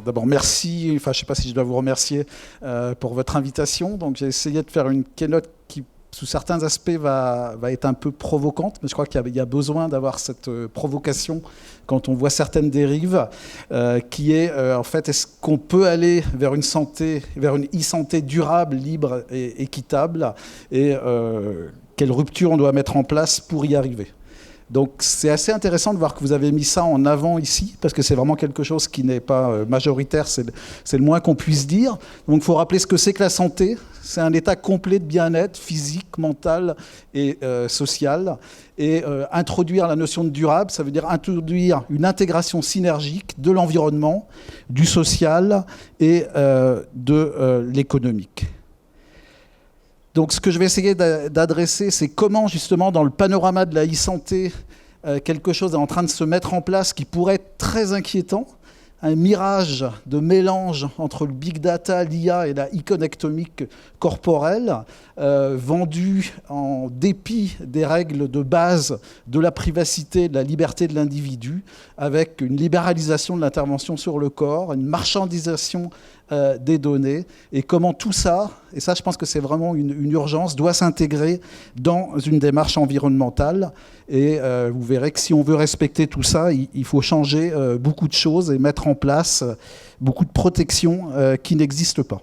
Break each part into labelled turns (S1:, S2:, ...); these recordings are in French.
S1: d'abord, merci. Enfin, je ne sais pas si je dois vous remercier pour votre invitation. Donc, j'ai essayé de faire une keynote qui, sous certains aspects, va être un peu provocante, mais je crois qu'il y a besoin d'avoir cette provocation quand on voit certaines dérives, qui est, en fait, est-ce qu'on peut aller vers une santé, vers une e-santé durable, libre et équitable, et quelle rupture on doit mettre en place pour y arriver. Donc c'est assez intéressant de voir que vous avez mis ça en avant ici, parce que c'est vraiment quelque chose qui n'est pas majoritaire, c'est le moins qu'on puisse dire. Donc il faut rappeler ce que c'est que la santé. C'est un état complet de bien-être physique, mental et social. Et introduire la notion de durable, ça veut dire introduire une intégration synergique de l'environnement, du social et de l'économique. Donc ce que je vais essayer d'adresser, c'est comment justement dans le panorama de la e-santé, quelque chose est en train de se mettre en place qui pourrait être très inquiétant, un mirage de mélange entre le big data, l'IA et la e-connectomique corporelle, vendu en dépit des règles de base de la privacité, de la liberté de l'individu, avec une libéralisation de l'intervention sur le corps, une marchandisation des données, et comment tout ça, et ça je pense que c'est vraiment une urgence, doit s'intégrer dans une démarche environnementale. Et vous verrez que si on veut respecter tout ça, il faut changer beaucoup de choses et mettre en place beaucoup de protections qui n'existent pas.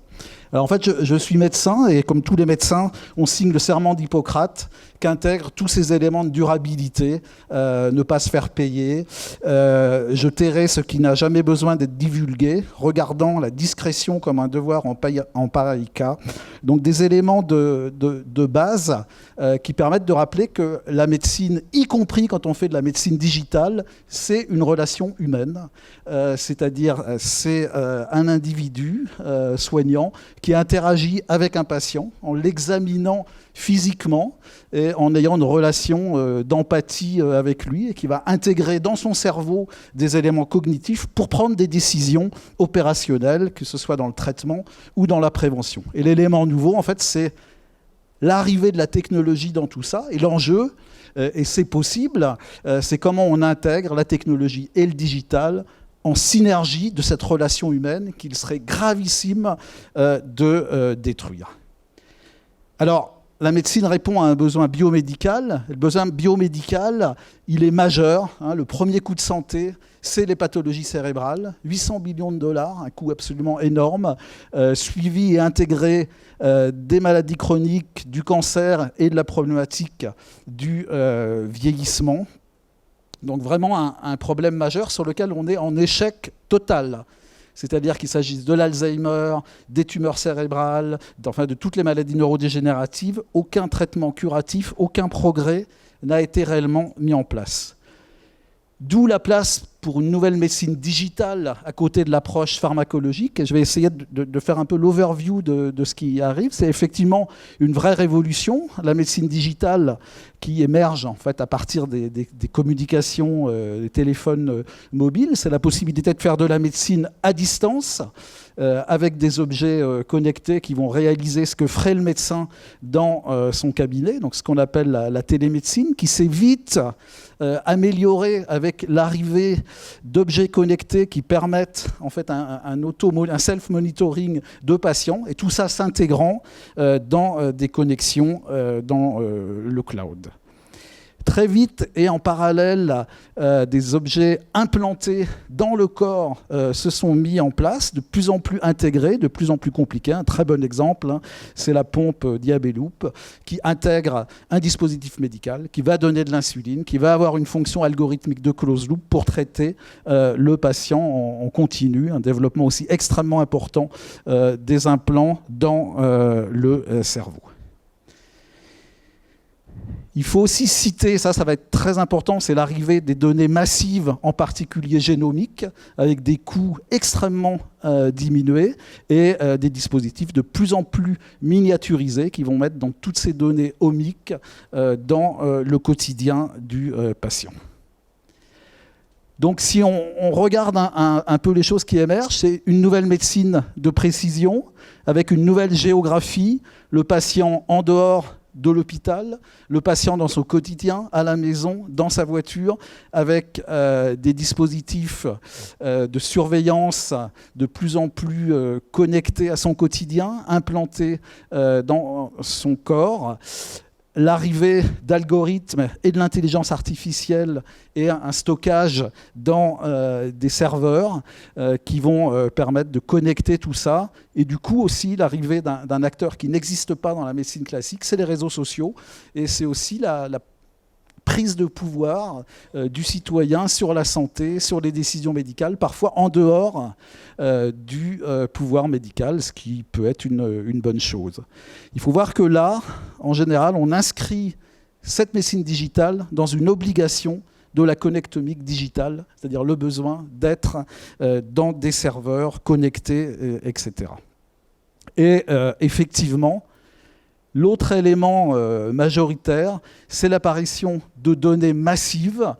S1: Alors en fait, je suis médecin, et comme tous les médecins, on signe le serment d'Hippocrate, qu'intègre tous ces éléments de durabilité, ne pas se faire payer, je tairai ce qui n'a jamais besoin d'être divulgué, regardant la discrétion comme un devoir en pareil cas. Donc des éléments de base qui permettent de rappeler que la médecine, y compris quand on fait de la médecine digitale, c'est une relation humaine, c'est-à-dire c'est un individu soignant qui interagit avec un patient en l'examinant physiquement et en ayant une relation d'empathie avec lui, et qui va intégrer dans son cerveau des éléments cognitifs pour prendre des décisions opérationnelles, que ce soit dans le traitement ou dans la prévention. Et l'élément nouveau, en fait, c'est l'arrivée de la technologie dans tout ça. Et l'enjeu, et c'est possible, c'est comment on intègre la technologie et le digital en synergie de cette relation humaine qu'il serait gravissime de détruire. Alors, la médecine répond à un besoin biomédical. Le besoin biomédical, il est majeur. Le premier coût de santé, c'est les pathologies cérébrales. 800 millions de dollars, un coût absolument énorme, suivi et intégré des maladies chroniques, du cancer et de la problématique du vieillissement. Donc vraiment un problème majeur sur lequel on est en échec total. C'est-à-dire qu'il s'agisse de l'Alzheimer, des tumeurs cérébrales, enfin de toutes les maladies neurodégénératives, aucun traitement curatif, aucun progrès n'a été réellement mis en place. D'où la place pour une nouvelle médecine digitale à côté de l'approche pharmacologique. Et je vais essayer de faire un peu l'overview de ce qui arrive. C'est effectivement une vraie révolution, la médecine digitale qui émerge en fait à partir des communications, des téléphones mobiles. C'est la possibilité de faire de la médecine à distance, avec des objets connectés qui vont réaliser ce que ferait le médecin dans son cabinet, donc ce qu'on appelle la télémédecine, qui s'est vite améliorée avec l'arrivée d'objets connectés qui permettent en fait un self-monitoring de patients, et tout ça s'intégrant dans des connexions dans le cloud. Très vite et en parallèle, des objets implantés dans le corps se sont mis en place, de plus en plus intégrés, de plus en plus compliqués. Un très bon exemple, c'est la pompe Diabeloop, qui intègre un dispositif médical, qui va donner de l'insuline, qui va avoir une fonction algorithmique de close loop pour traiter le patient en continu, un développement aussi extrêmement important des implants dans le cerveau. Il faut aussi citer, ça va être très important, c'est l'arrivée des données massives, en particulier génomiques, avec des coûts extrêmement diminués et des dispositifs de plus en plus miniaturisés qui vont mettre dans toutes ces données omiques dans le quotidien du patient. Donc si on regarde un peu les choses qui émergent, c'est une nouvelle médecine de précision avec une nouvelle géographie, le patient en dehors de l'hôpital, le patient dans son quotidien, à la maison, dans sa voiture, avec des dispositifs de surveillance de plus en plus connectés à son quotidien, implantés dans son corps. L'arrivée d'algorithmes et de l'intelligence artificielle et un stockage dans des serveurs qui vont permettre de connecter tout ça. Et du coup aussi l'arrivée d'un acteur qui n'existe pas dans la médecine classique, c'est les réseaux sociaux. Et c'est aussi la prise de pouvoir du citoyen sur la santé, sur les décisions médicales, parfois en dehors du pouvoir médical, ce qui peut être une bonne chose. Il faut voir que là, en général, on inscrit cette médecine digitale dans une obligation de la connectomique digitale, c'est-à-dire le besoin d'être dans des serveurs connectés, etc. Et effectivement, l'autre élément majoritaire, c'est l'apparition de données massives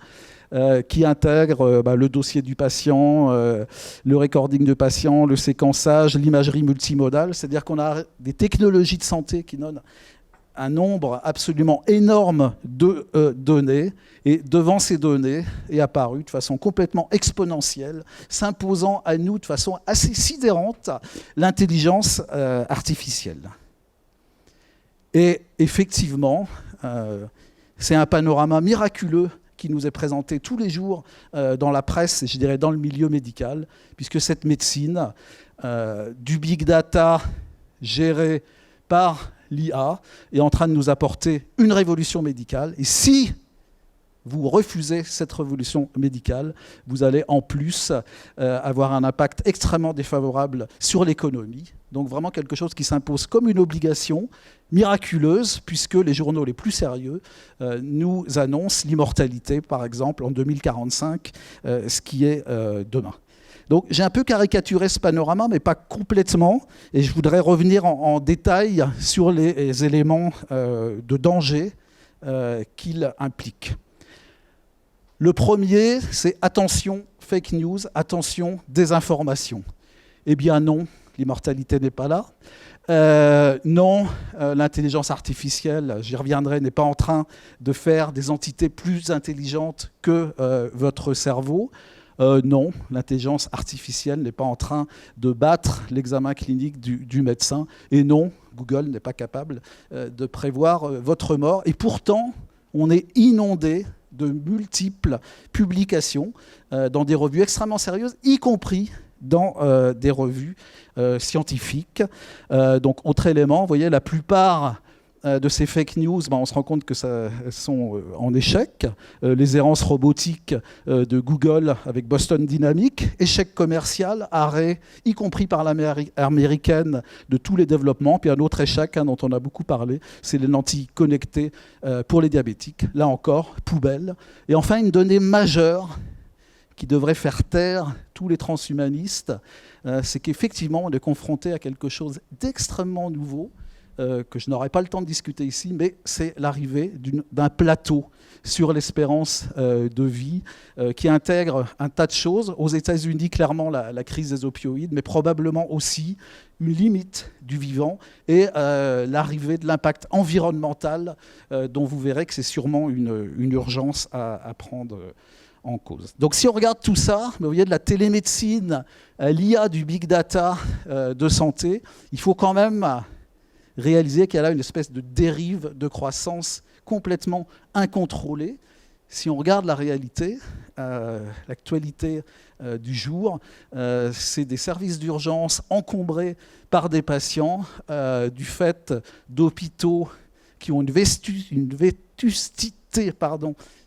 S1: qui intègrent le dossier du patient, le recording de patient, le séquençage, l'imagerie multimodale. C'est-à-dire qu'on a des technologies de santé qui donnent un nombre absolument énorme de données. Et devant ces données est apparue de façon complètement exponentielle, s'imposant à nous de façon assez sidérante, l'intelligence artificielle. Et effectivement, c'est un panorama miraculeux qui nous est présenté tous les jours dans la presse, et je dirais dans le milieu médical, puisque cette médecine du big data gérée par l'IA est en train de nous apporter une révolution médicale. Et si vous refusez cette révolution médicale, vous allez en plus avoir un impact extrêmement défavorable sur l'économie. Donc vraiment quelque chose qui s'impose comme une obligation miraculeuse, puisque les journaux les plus sérieux nous annoncent l'immortalité, par exemple, en 2045, ce qui est demain. Donc j'ai un peu caricaturé ce panorama, mais pas complètement, et je voudrais revenir en détail sur les éléments de danger qu'il implique. Le premier, c'est attention fake news, attention désinformation. Eh bien non, l'immortalité n'est pas là. Non, l'intelligence artificielle, j'y reviendrai, n'est pas en train de faire des entités plus intelligentes que votre cerveau. Non, l'intelligence artificielle n'est pas en train de battre l'examen clinique du médecin. Et non, Google n'est pas capable de prévoir votre mort. Et pourtant, on est inondé de multiples publications dans des revues extrêmement sérieuses, y compris dans des revues scientifiques. Donc, autre élément, vous voyez, la plupart de ces fake news, on se rend compte que ça sont en échec. Les errances robotiques de Google avec Boston Dynamics, échec commercial, arrêt, y compris par l'américaine, de tous les développements. Puis un autre échec dont on a beaucoup parlé, c'est les lentilles connectées pour les diabétiques. Là encore, poubelle. Et enfin, une donnée majeure qui devrait faire taire tous les transhumanistes, c'est qu'effectivement, on est confronté à quelque chose d'extrêmement nouveau, que je n'aurai pas le temps de discuter ici, mais c'est l'arrivée d'un plateau sur l'espérance de vie qui intègre un tas de choses. Aux États-Unis, clairement, la crise des opioïdes, mais probablement aussi une limite du vivant et l'arrivée de l'impact environnemental dont vous verrez que c'est sûrement une urgence à prendre en cause. Donc si on regarde tout ça, vous voyez, de la télémédecine, l'IA, du big data de santé, il faut quand même réaliser qu'il y a là une espèce de dérive de croissance complètement incontrôlée. Si on regarde la réalité, l'actualité du jour, c'est des services d'urgence encombrés par des patients du fait d'hôpitaux qui ont une vétusté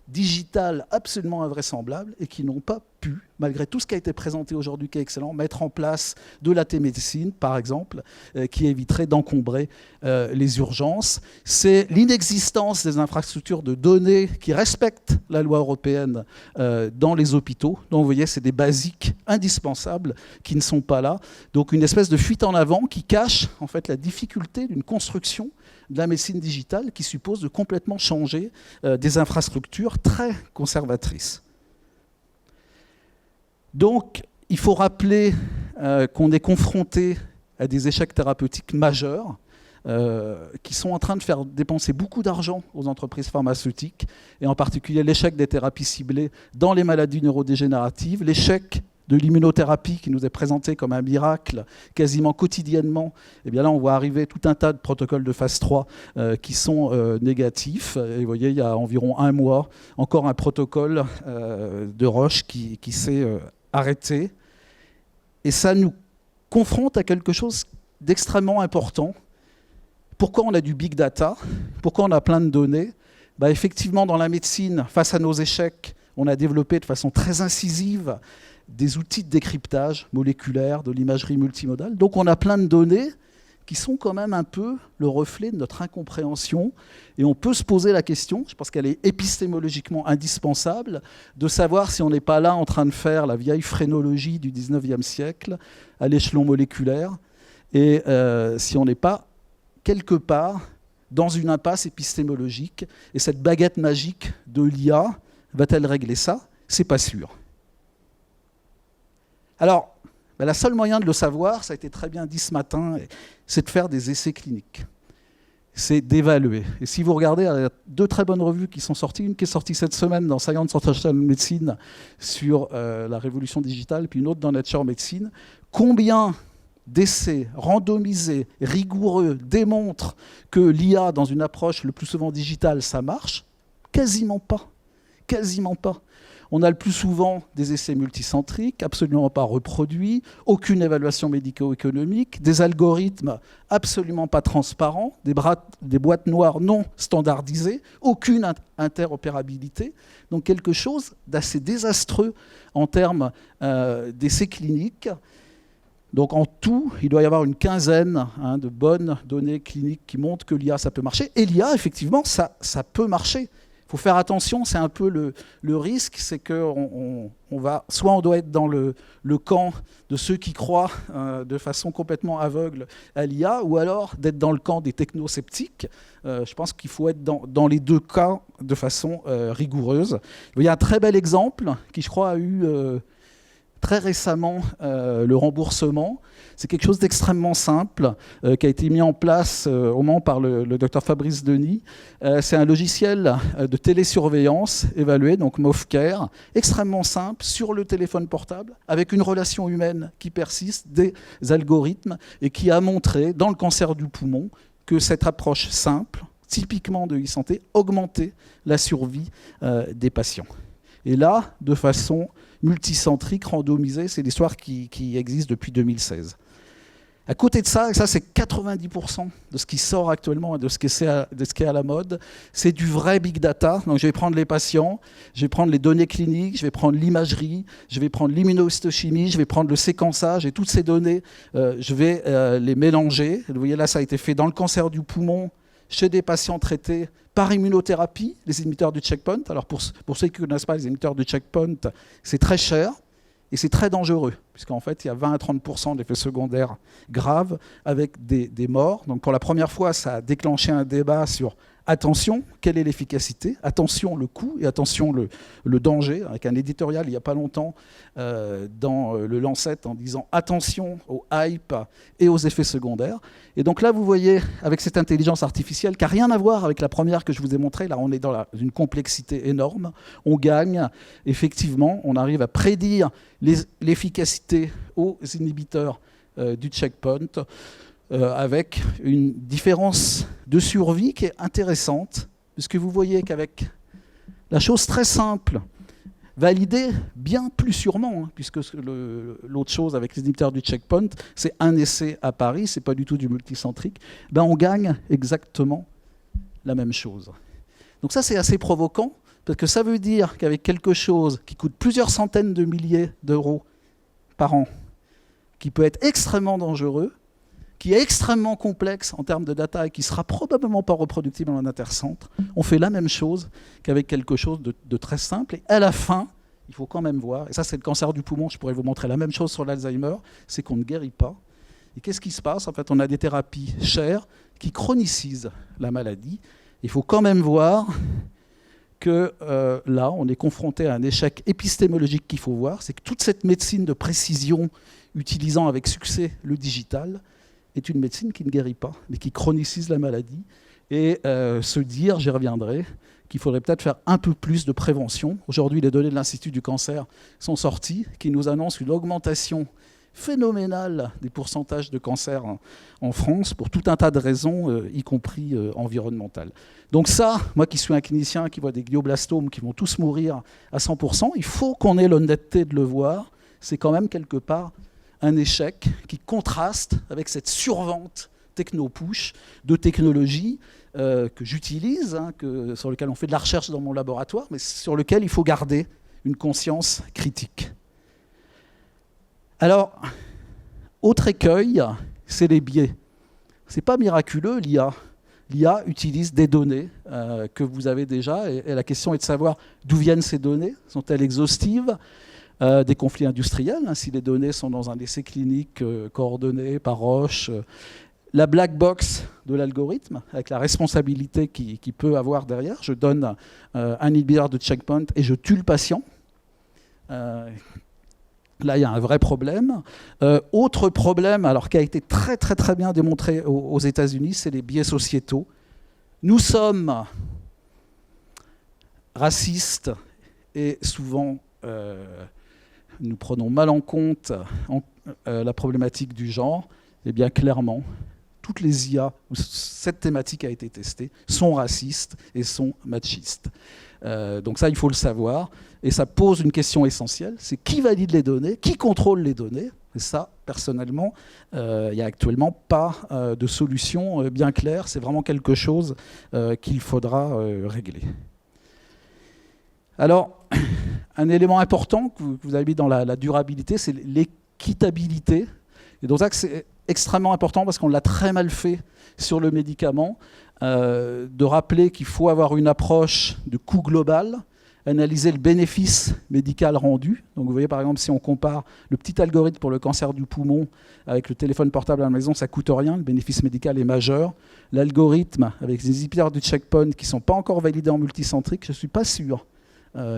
S1: digitale absolument invraisemblable et qui n'ont pas pu, malgré tout ce qui a été présenté aujourd'hui qui est excellent, mettre en place de la télémédecine, par exemple, qui éviterait d'encombrer les urgences. C'est l'inexistence des infrastructures de données qui respectent la loi européenne dans les hôpitaux. Donc vous voyez, c'est des basiques indispensables qui ne sont pas là. Donc une espèce de fuite en avant qui cache en fait la difficulté d'une construction de la médecine digitale qui suppose de complètement changer des infrastructures très conservatrices. Donc, il faut rappeler qu'on est confronté à des échecs thérapeutiques majeurs qui sont en train de faire dépenser beaucoup d'argent aux entreprises pharmaceutiques, et en particulier l'échec des thérapies ciblées dans les maladies neurodégénératives, l'échec de l'immunothérapie qui nous est présenté comme un miracle quasiment quotidiennement. Et bien là, on voit arriver tout un tas de protocoles de phase 3 qui sont négatifs. Et vous voyez, il y a environ un mois, encore un protocole de Roche qui s'est arrêté. Et ça nous confronte à quelque chose d'extrêmement important. Pourquoi on a du big data? Pourquoi on a plein de données? Effectivement, dans la médecine, face à nos échecs, on a développé de façon très incisive des outils de décryptage moléculaire, de l'imagerie multimodale. Donc on a plein de données qui sont quand même un peu le reflet de notre incompréhension. Et on peut se poser la question, je pense qu'elle est épistémologiquement indispensable, de savoir si on n'est pas là en train de faire la vieille phrénologie du 19e siècle à l'échelon moléculaire, et si on n'est pas quelque part dans une impasse épistémologique. Et cette baguette magique de l'IA, va-t-elle régler ça? C'est pas sûr. Alors, la seule moyen de le savoir, ça a été très bien dit ce matin, c'est de faire des essais cliniques. C'est d'évaluer. Et si vous regardez, il y a 2 très bonnes revues qui sont sorties. Une qui est sortie cette semaine dans Science Translational Medicine sur la révolution digitale, puis une autre dans Nature Medicine. Combien d'essais randomisés, rigoureux, démontrent que l'IA, dans une approche le plus souvent digitale, ça marche? Quasiment pas. Quasiment pas. On a le plus souvent des essais multicentriques, absolument pas reproduits, aucune évaluation médico-économique, des algorithmes absolument pas transparents, des boîtes noires non standardisées, aucune interopérabilité. Donc quelque chose d'assez désastreux en termes d'essais cliniques. Donc en tout, il doit y avoir une quinzaine de bonnes données cliniques qui montrent que l'IA, ça peut marcher. Et l'IA, effectivement, ça peut marcher. Il faut faire attention, c'est un peu le risque, c'est qu'on va, soit on doit être dans le camp de ceux qui croient de façon complètement aveugle à l'IA, ou alors d'être dans le camp des technosceptiques. Je pense qu'il faut être dans les 2 cas de façon rigoureuse. Il y a un très bel exemple qui, je crois, a eu très récemment le remboursement. C'est quelque chose d'extrêmement simple qui a été mis en place au Mans par le docteur Fabrice Denis. C'est un logiciel de télésurveillance évalué, donc MOFCare, extrêmement simple, sur le téléphone portable, avec une relation humaine qui persiste, des algorithmes, et qui a montré, dans le cancer du poumon, que cette approche simple, typiquement de e-santé, augmentait la survie des patients. Et là, de façon multicentrique, randomisée, c'est l'histoire qui existe depuis 2016. À côté de ça, et ça c'est 90% de ce qui sort actuellement et de ce qui est à la mode, c'est du vrai big data. Donc je vais prendre les patients, je vais prendre les données cliniques, je vais prendre l'imagerie, je vais prendre l'immunohistochimie, je vais prendre le séquençage, et toutes ces données, je vais les mélanger. Vous voyez là, ça a été fait dans le cancer du poumon, chez des patients traités par immunothérapie, les inhibiteurs du checkpoint. Alors pour ceux qui ne connaissent pas les inhibiteurs du checkpoint, c'est très cher et c'est très dangereux, puisqu'en fait, il y a 20 à 30% d'effets secondaires graves avec des morts. Donc pour la première fois, ça a déclenché un débat sur attention, quelle est l'efficacité, attention le coût et attention le danger, avec un éditorial il n'y a pas longtemps dans le Lancet en disant attention au hype et aux effets secondaires. Et donc là, vous voyez, avec cette intelligence artificielle qui n'a rien à voir avec la première que je vous ai montrée, là on est dans une complexité énorme, on gagne, effectivement, on arrive à prédire l'efficacité aux inhibiteurs du checkpoint, avec une différence de survie qui est intéressante, puisque vous voyez qu'avec la chose très simple, validée bien plus sûrement, puisque l'autre chose avec les inhibiteurs du checkpoint, c'est un essai à Paris, c'est pas du tout du multicentrique, on gagne exactement la même chose. Donc ça, c'est assez provoquant, parce que ça veut dire qu'avec quelque chose qui coûte plusieurs centaines de milliers d'euros par an, qui peut être extrêmement dangereux, qui est extrêmement complexe en termes de data et qui ne sera probablement pas reproductible en intercentre, on fait la même chose qu'avec quelque chose de très simple. Et à la fin, il faut quand même voir, et ça c'est le cancer du poumon, je pourrais vous montrer la même chose sur l'Alzheimer, c'est qu'on ne guérit pas. Et qu'est-ce qui se passe? En fait, on a des thérapies chères qui chronicisent la maladie. Il faut quand même voir que là, on est confronté à un échec épistémologique qu'il faut voir, c'est que toute cette médecine de précision utilisant avec succès le digital est une médecine qui ne guérit pas, mais qui chronicise la maladie. Et se dire, j'y reviendrai, qu'il faudrait peut-être faire un peu plus de prévention. Aujourd'hui, les données de l'Institut du cancer sont sorties, qui nous annoncent une augmentation phénoménale des pourcentages de cancer en France, pour tout un tas de raisons, y compris environnementales. Donc ça, moi qui suis un clinicien qui voit des glioblastomes qui vont tous mourir à 100%, il faut qu'on ait l'honnêteté de le voir. C'est quand même quelque part un échec qui contraste avec cette survente techno-push de technologies que j'utilise, sur lesquelles on fait de la recherche dans mon laboratoire, mais sur lesquelles il faut garder une conscience critique. Alors, autre écueil, c'est les biais. Ce n'est pas miraculeux, l'IA. L'IA utilise des données que vous avez déjà, et la question est de savoir d'où viennent ces données. Sont-elles exhaustives ? Des conflits industriels, si les données sont dans un essai clinique coordonné par Roche, la black box de l'algorithme, avec la responsabilité qu'il peut avoir derrière. Je donne un inhibiteur de checkpoint et je tue le patient. Là, il y a un vrai problème. Autre problème, alors qui a été très très très bien démontré aux États-Unis, c'est les biais sociétaux. Nous sommes racistes et souvent nous prenons mal en compte la problématique du genre. Eh bien, clairement, toutes les IA où cette thématique a été testée sont racistes et sont machistes. Donc ça, il faut le savoir. Et ça pose une question essentielle, c'est qui valide les données, qui contrôle les données. Et ça, personnellement, il n'y a actuellement pas de solution bien claire. C'est vraiment quelque chose qu'il faudra régler. Alors, un élément important que vous avez mis dans la durabilité, c'est l'équitabilité. Et donc ça, c'est extrêmement important parce qu'on l'a très mal fait sur le médicament, de rappeler qu'il faut avoir une approche de coût global, analyser le bénéfice médical rendu. Donc vous voyez par exemple, si on compare le petit algorithme pour le cancer du poumon avec le téléphone portable à la maison, ça ne coûte rien, le bénéfice médical est majeur. L'algorithme avec les inhibiteurs du checkpoint qui ne sont pas encore validés en multicentrique, je ne suis pas sûr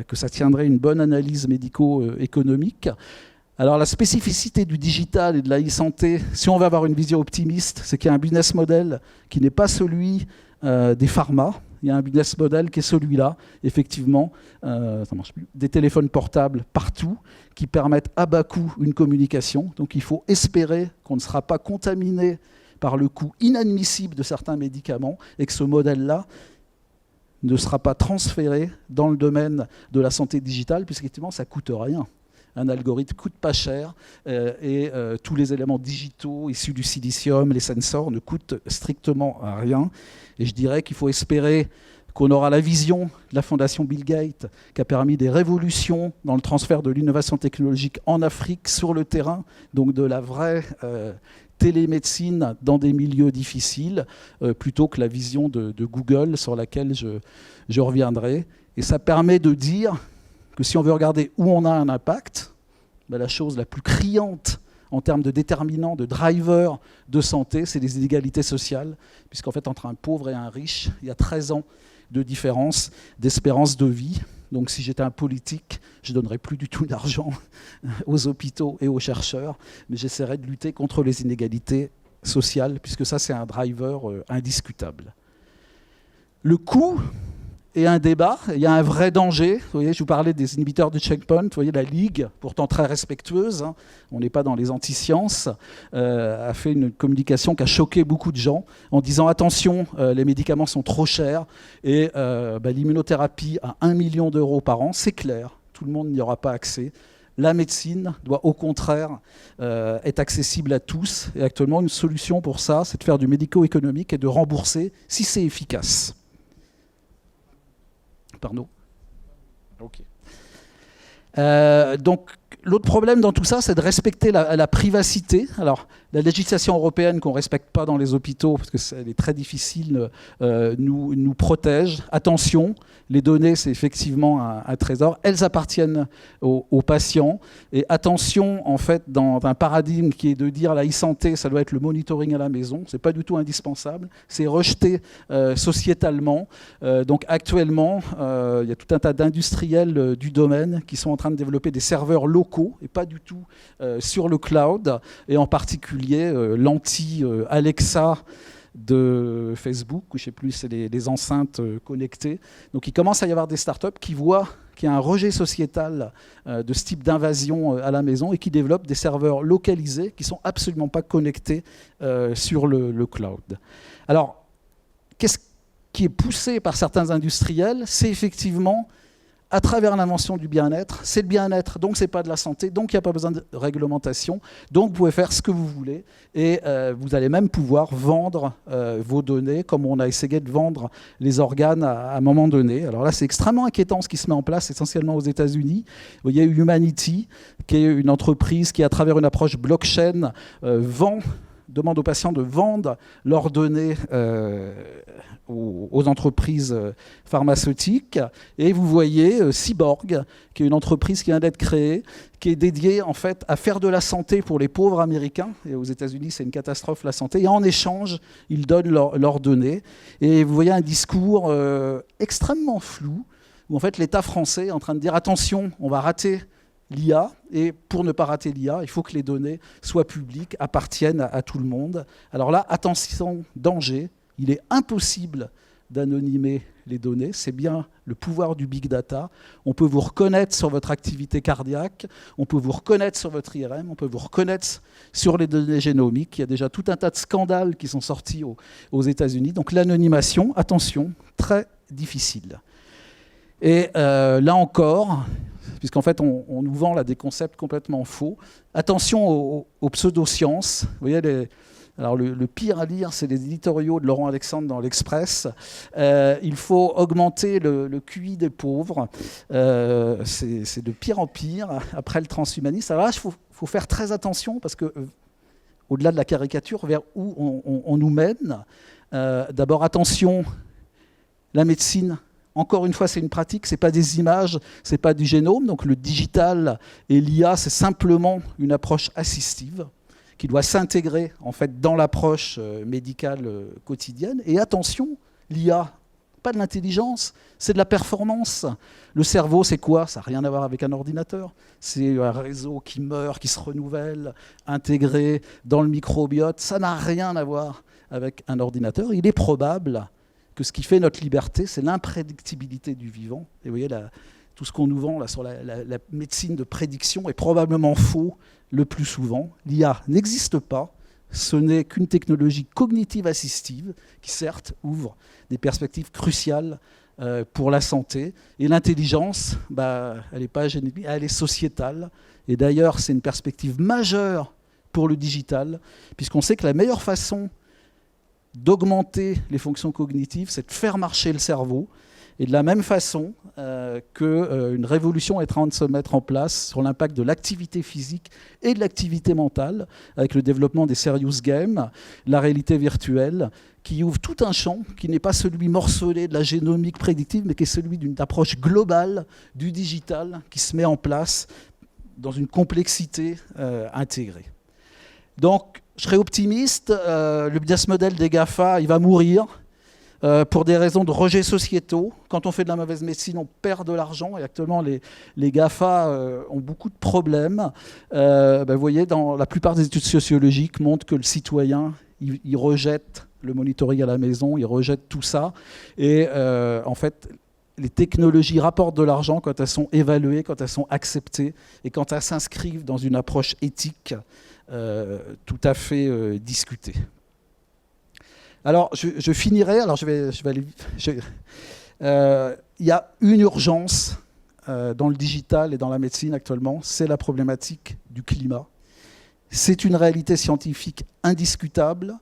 S1: que ça tiendrait une bonne analyse médico-économique. Alors la spécificité du digital et de la e-santé, si on veut avoir une vision optimiste, c'est qu'il y a un business model qui n'est pas celui des pharma. Il y a un business model qui est celui-là, effectivement, ça marche plus, des téléphones portables partout, qui permettent à bas coût une communication. Donc il faut espérer qu'on ne sera pas contaminé par le coût inadmissible de certains médicaments et que ce modèle-là ne sera pas transféré dans le domaine de la santé digitale, puisqu'effectivement, ça ne coûte rien. Un algorithme ne coûte pas cher et tous les éléments digitaux issus du silicium, les sensors, ne coûtent strictement rien. Et je dirais qu'il faut espérer qu'on aura la vision de la fondation Bill Gates qui a permis des révolutions dans le transfert de l'innovation technologique en Afrique sur le terrain, donc de la vraie télémédecine dans des milieux difficiles, plutôt que la vision de Google sur laquelle je reviendrai. Et ça permet de dire que si on veut regarder où on a un impact, ben la chose la plus criante en termes de déterminants, de drivers de santé, c'est les inégalités sociales, puisqu'en fait, entre un pauvre et un riche, il y a 13 ans de différence d'espérance de vie. Donc si j'étais un politique, je ne donnerais plus du tout d'argent aux hôpitaux et aux chercheurs, mais j'essaierais de lutter contre les inégalités sociales, puisque ça, c'est un driver indiscutable. Le coût est un débat, il y a un vrai danger. Vous voyez, je vous parlais des inhibiteurs de checkpoint. Vous voyez, la Ligue, pourtant très respectueuse, on n'est pas dans les anti-sciences, a fait une communication qui a choqué beaucoup de gens en disant attention, les médicaments sont trop chers et l'immunothérapie à 1 million d'euros par an, c'est clair, tout le monde n'y aura pas accès. La médecine doit au contraire être accessible à tous. Et actuellement, une solution pour ça, c'est de faire du médico-économique et de rembourser si c'est efficace. Pardon. Ok. Donc, l'autre problème dans tout ça, c'est de respecter la privacité. Alors, la législation européenne qu'on ne respecte pas dans les hôpitaux, parce qu'elle est très difficile, nous protège. Attention, les données, c'est effectivement un trésor. Elles appartiennent aux patients. Et attention, en fait, dans un paradigme qui est de dire la e-santé, ça doit être le monitoring à la maison. Ce n'est pas du tout indispensable. C'est rejeté sociétalement. Donc, actuellement, il y a tout un tas d'industriels du domaine qui sont en train de développer des serveurs locaux locaux et pas du tout sur le cloud, et en particulier l'anti-Alexa de Facebook, ou je ne sais plus, c'est les enceintes connectées. Donc il commence à y avoir des startups qui voient qu'il y a un rejet sociétal de ce type d'invasion à la maison et qui développent des serveurs localisés qui ne sont absolument pas connectés sur le cloud. Alors, qu'est-ce qui est poussé par certains industriels? C'est effectivement, à travers l'invention du bien-être, c'est le bien-être, donc c'est pas de la santé, donc il n'y a pas besoin de réglementation, donc vous pouvez faire ce que vous voulez, et vous allez même pouvoir vendre vos données, comme on a essayé de vendre les organes à un moment donné. Alors là, c'est extrêmement inquiétant ce qui se met en place, essentiellement aux États-Unis. Vous voyez Humanity, qui est une entreprise qui, à travers une approche blockchain, demande aux patients de vendre leurs données aux entreprises pharmaceutiques. Et vous voyez Cyborg, qui est une entreprise qui vient d'être créée, qui est dédiée en fait à faire de la santé pour les pauvres américains. Et aux États-Unis, c'est une catastrophe la santé. Et en échange, ils donnent leurs données. Et vous voyez un discours extrêmement flou, où en fait l'État français est en train de dire attention, on va rater l'IA, et pour ne pas rater l'IA, il faut que les données soient publiques, appartiennent à tout le monde. Alors là, attention, danger, il est impossible d'anonymer les données, c'est bien le pouvoir du big data. On peut vous reconnaître sur votre activité cardiaque, on peut vous reconnaître sur votre IRM, on peut vous reconnaître sur les données génomiques. Il y a déjà tout un tas de scandales qui sont sortis aux États-Unis. Donc l'anonymation, attention, très difficile. Et là encore, puisqu'en fait, on nous vend là, des concepts complètement faux. Attention aux pseudosciences. Vous voyez, alors le pire à lire, c'est les éditoriaux de Laurent Alexandre dans l'Express. Il faut augmenter le QI des pauvres. C'est de pire en pire, après le transhumanisme. Alors là, il faut faire très attention, parce que, au-delà de la caricature, vers où on nous mène. D'abord, attention, la médecine. Encore une fois, c'est une pratique, ce n'est pas des images, ce n'est pas du génome. Donc le digital et l'IA, c'est simplement une approche assistive qui doit s'intégrer en fait, dans l'approche médicale quotidienne. Et attention, l'IA, pas de l'intelligence, c'est de la performance. Le cerveau, c'est quoi? Ça n'a rien à voir avec un ordinateur. C'est un réseau qui meurt, qui se renouvelle, intégré dans le microbiote. Ça n'a rien à voir avec un ordinateur. Il est probable que ce qui fait notre liberté, c'est l'imprédictibilité du vivant. Et vous voyez, tout ce qu'on nous vend là, sur la médecine de prédiction est probablement faux le plus souvent. L'IA n'existe pas, ce n'est qu'une technologie cognitive assistive qui certes ouvre des perspectives cruciales pour la santé. Et l'intelligence, elle n'est pas génétique, elle est sociétale. Et d'ailleurs, c'est une perspective majeure pour le digital, puisqu'on sait que la meilleure façon d'augmenter les fonctions cognitives, c'est de faire marcher le cerveau. Et de la même façon qu'une révolution est en train de se mettre en place sur l'impact de l'activité physique et de l'activité mentale, avec le développement des serious games, la réalité virtuelle, qui ouvre tout un champ qui n'est pas celui morcelé de la génomique prédictive, mais qui est celui d'une approche globale du digital qui se met en place dans une complexité intégrée. Donc, je serais optimiste. Le business model des GAFA, il va mourir pour des raisons de rejet sociétaux. Quand on fait de la mauvaise médecine, on perd de l'argent. Et actuellement, les GAFA ont beaucoup de problèmes. Vous voyez, dans la plupart des études sociologiques montrent que le citoyen, il rejette le monitoring à la maison, il rejette tout ça. Et en fait, les technologies rapportent de l'argent quand elles sont évaluées, quand elles sont acceptées et quand elles s'inscrivent dans une approche éthique tout à fait discutée. Alors, je finirai. Alors, je vais aller. Il y a une urgence dans le digital et dans la médecine actuellement, c'est la problématique du climat. C'est une réalité scientifique indiscutable.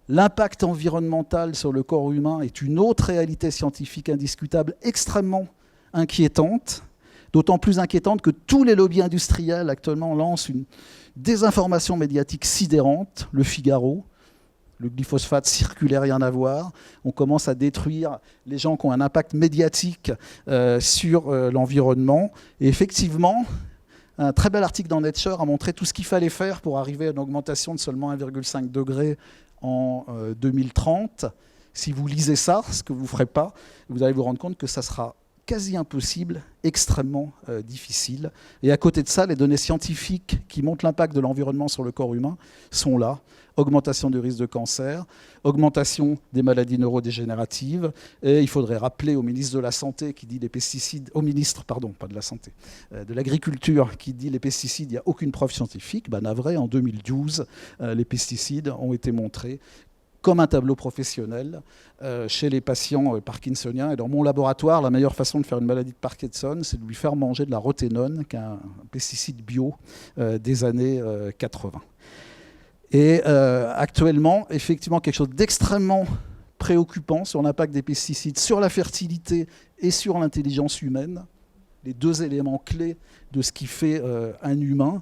S1: L'impact environnemental sur le corps humain est une autre réalité scientifique indiscutable, extrêmement inquiétante, d'autant plus inquiétante que tous les lobbies industriels actuellement lancent une désinformation médiatique sidérante. Le Figaro, le glyphosate circulaire, rien à voir. On commence à détruire les gens qui ont un impact médiatique sur l'environnement. Et effectivement, un très bel article dans Nature a montré tout ce qu'il fallait faire pour arriver à une augmentation de seulement 1,5 degré en 2030. Si vous lisez ça, ce que vous ne ferez pas, vous allez vous rendre compte que ça sera quasi impossible, extrêmement difficile. Et à côté de ça, les données scientifiques qui montrent l'impact de l'environnement sur le corps humain sont là. Augmentation du risque de cancer, augmentation des maladies neurodégénératives. Et il faudrait rappeler au ministre de la Santé qui dit les pesticides, au ministre, pardon, pas de la Santé, de l'Agriculture qui dit les pesticides, il n'y a aucune preuve scientifique. Ben, navré, en 2012, les pesticides ont été montrés comme un tableau professionnel chez les patients parkinsoniens. Et dans mon laboratoire, la meilleure façon de faire une maladie de Parkinson, c'est de lui faire manger de la roténone, qui est un pesticide bio des années 80. Et actuellement, effectivement, quelque chose d'extrêmement préoccupant sur l'impact des pesticides sur la fertilité et sur l'intelligence humaine, les deux éléments clés de ce qui fait un humain.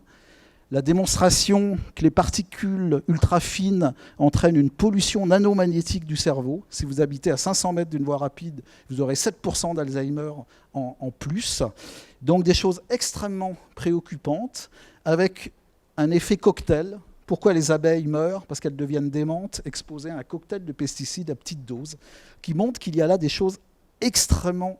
S1: La démonstration que les particules ultra fines entraînent une pollution nanomagnétique du cerveau. Si vous habitez à 500 mètres d'une voie rapide, vous aurez 7% d'Alzheimer en plus. Donc des choses extrêmement préoccupantes, avec un effet cocktail. Pourquoi les abeilles meurent? Parce qu'elles deviennent démentes, exposées à un cocktail de pesticides à petite dose, qui montre qu'il y a là des choses extrêmement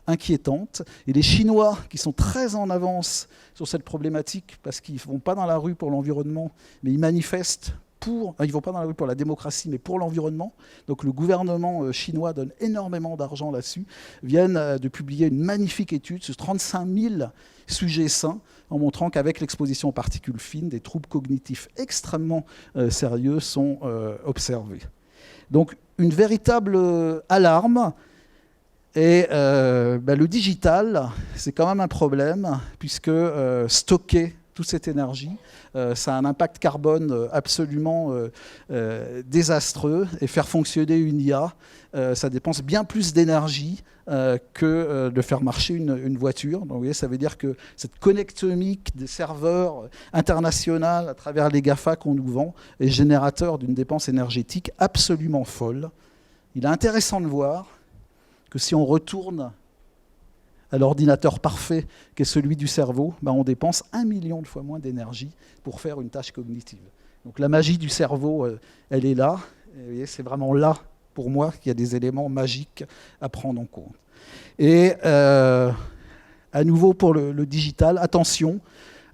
S1: inquiétantes. Et les Chinois, qui sont très en avance sur cette problématique, parce qu'ils ne vont pas dans la rue pour l'environnement, mais ils manifestent ils ne vont pas dans la rue pour la démocratie, mais pour l'environnement. Donc le gouvernement chinois donne énormément d'argent là-dessus, viennent de publier une magnifique étude sur 35 000 sujets sains, en montrant qu'avec l'exposition aux particules fines, des troubles cognitifs extrêmement sérieux sont observés. Donc une véritable alarme. Et le digital, c'est quand même un problème, puisque stocker toute cette énergie, ça a un impact carbone absolument désastreux. Et faire fonctionner une IA, ça dépense bien plus d'énergie que de faire marcher une voiture. Donc vous voyez, ça veut dire que cette connectomique des serveurs internationaux à travers les GAFA qu'on nous vend est générateur d'une dépense énergétique absolument folle. Il est intéressant de voir que si on retourne à l'ordinateur parfait qu'est celui du cerveau, on dépense 1 million de fois moins d'énergie pour faire une tâche cognitive. Donc la magie du cerveau, elle est là. Et c'est vraiment là, pour moi, qu'il y a des éléments magiques à prendre en compte. Et à nouveau pour le digital, attention,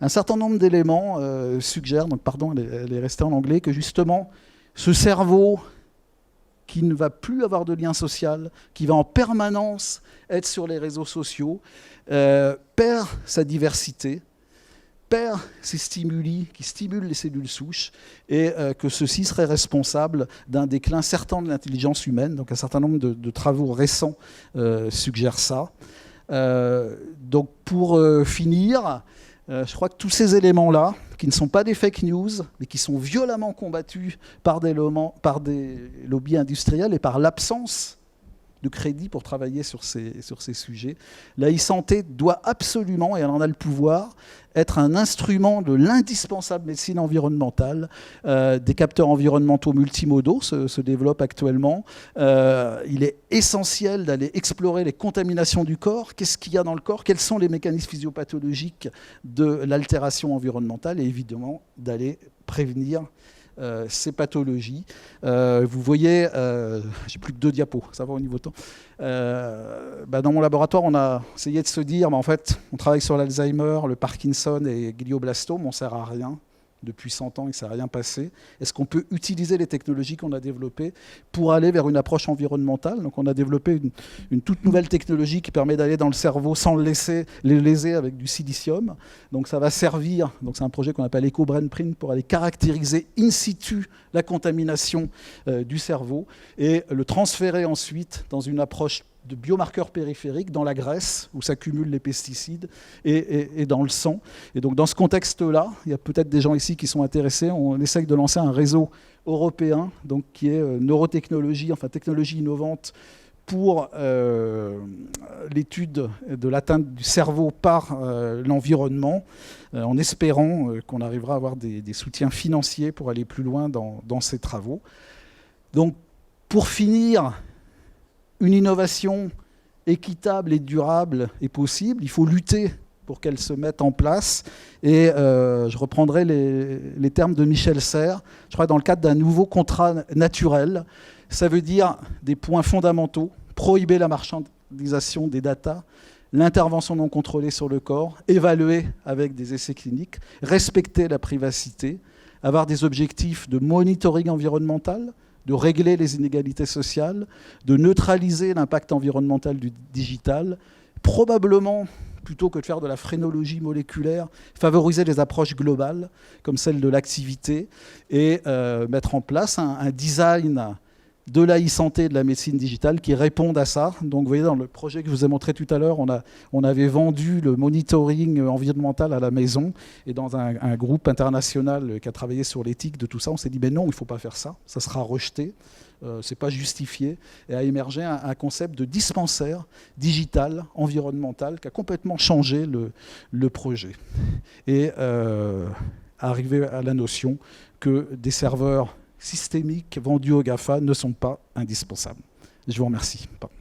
S1: un certain nombre d'éléments suggèrent, donc pardon, elle est restée en anglais, que justement, ce cerveau qui ne va plus avoir de lien social, qui va en permanence être sur les réseaux sociaux, perd sa diversité, perd ses stimuli, qui stimulent les cellules souches, et que ceci serait responsable d'un déclin certain de l'intelligence humaine. Donc un certain nombre de travaux récents suggèrent ça. Donc pour finir, je crois que tous ces éléments-là, qui ne sont pas des fake news, mais qui sont violemment combattus par des lobbies industriels et par l'absence de crédit pour travailler sur ces sujets, la e-santé doit absolument, et elle en a le pouvoir, être un instrument de l'indispensable médecine environnementale. Des capteurs environnementaux multimodaux se développent actuellement. Il est essentiel d'aller explorer les contaminations du corps. Qu'est-ce qu'il y a dans le corps? Quels sont les mécanismes physiopathologiques de l'altération environnementale? Et évidemment, d'aller prévenir ces pathologies. Vous voyez, j'ai plus que 2 diapos, ça va au niveau temps. Dans mon laboratoire, on a essayé de se dire, en fait, on travaille sur l'Alzheimer, le Parkinson et glioblastome, on ne sert à rien. Depuis 100 ans, il ne s'est rien passé. Est-ce qu'on peut utiliser les technologies qu'on a développées pour aller vers une approche environnementale? Donc on a développé une toute nouvelle technologie qui permet d'aller dans le cerveau sans le léser avec du silicium. Donc ça va servir, donc c'est un projet qu'on appelle EcoBrainPrint, pour aller caractériser in situ la contamination du cerveau et le transférer ensuite dans une approche de biomarqueurs périphériques dans la graisse où s'accumulent les pesticides et dans le sang. Et donc dans ce contexte-là, il y a peut-être des gens ici qui sont intéressés. On essaye de lancer un réseau européen donc, qui est neurotechnologie, enfin technologie innovante pour l'étude de l'atteinte du cerveau par l'environnement, en espérant qu'on arrivera à avoir des soutiens financiers pour aller plus loin dans ces travaux. Donc pour finir, une innovation équitable et durable est possible. Il faut lutter pour qu'elle se mette en place. Et je reprendrai les termes de Michel Serres. Je crois que dans le cadre d'un nouveau contrat naturel, ça veut dire des points fondamentaux, prohiber la centralisation des datas, l'intervention non contrôlée sur le corps, évaluer avec des essais cliniques, respecter la privacité, avoir des objectifs de monitoring environnemental, de régler les inégalités sociales, de neutraliser l'impact environnemental du digital, probablement, plutôt que de faire de la phrénologie moléculaire, favoriser les approches globales, comme celle de l'activité, et mettre en place un design de la e-santé et de la médecine digitale qui répondent à ça. Donc vous voyez, dans le projet que je vous ai montré tout à l'heure, on avait vendu le monitoring environnemental à la maison, et dans un groupe international qui a travaillé sur l'éthique de tout ça, on s'est dit, ben non, il ne faut pas faire ça, ça sera rejeté, c'est pas justifié, et a émergé un concept de dispensaire digital, environnemental, qui a complètement changé le projet. Et arrivé à la notion que des serveurs systémiques vendus aux GAFA ne sont pas indispensables. Je vous remercie. Pardon.